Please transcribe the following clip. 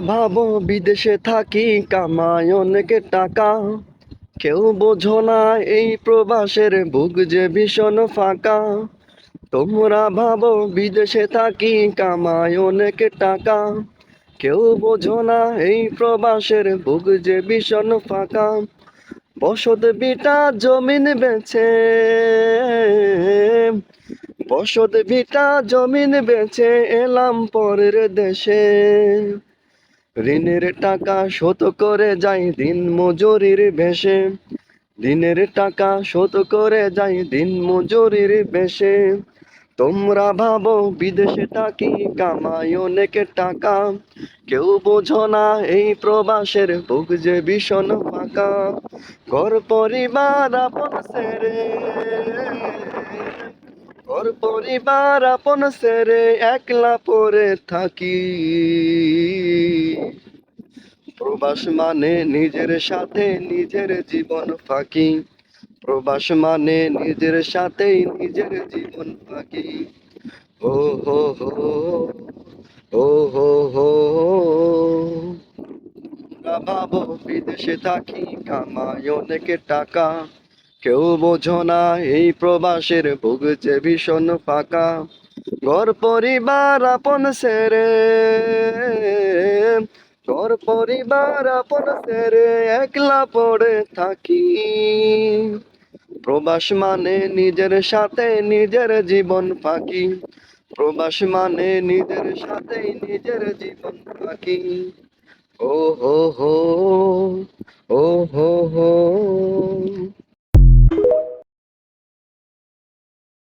ভাবো বিদেশে থাকি কামাই অনেক টাকা, কেউ বোঝো না এই প্রবাসের বুক যে ভীষণ ফাঁকা। তোমরা ভাবো বিদেশে থাকি কামাই অনেক টাকা, কেউ বোঝো না এই প্রবাসের বুক যে ভীষণ ফাঁকা। বসত বিটা জমিন বেচে, বসত ভিটা জমিন বেচে এলাম পরের দেশে। ঋণের টাকা শোধ করে যাই দিন মজুরির ভেসে, ঋণের টাকা শোধ করে যাই দিন মজুরির ভেসে। তোমরা ভাবো বিদেশে থাকি কামাই অনেক টাকা, কেউ বোঝো না এই প্রবাসের বুক যে ভীষণ ফাঁকা। ঘর পরিবার আপন ছেড়ে, ঘর পরিবার আপন ছেড়ে একলা পড়ে থাকি। প্রবাস মানে নিজের সাথে নিজের জীবন ফাঁকি, প্রবাস মানে নিজের সাথেই নিজের জীবন ফাঁকি। ও হো হো, ও হো হো। তোমরা ভাবো বিদেশে থাকি কামাই অনেক টাকা, কেউ বোঝো না এই প্রবাসের বুক যে ভীষণ ফাঁকা। ঘর পরিবার আপন ছেড়ে, ঘর পরিবার আপন ছেড়ে একলা পড়ে থাকি। প্রবাস মানে নিজের সাথে নিজের জীবন ফাঁকি, প্রবাস মানে নিজের সাথে নিজের জীবন ফাঁকি। ও হো হো, ও হো হো।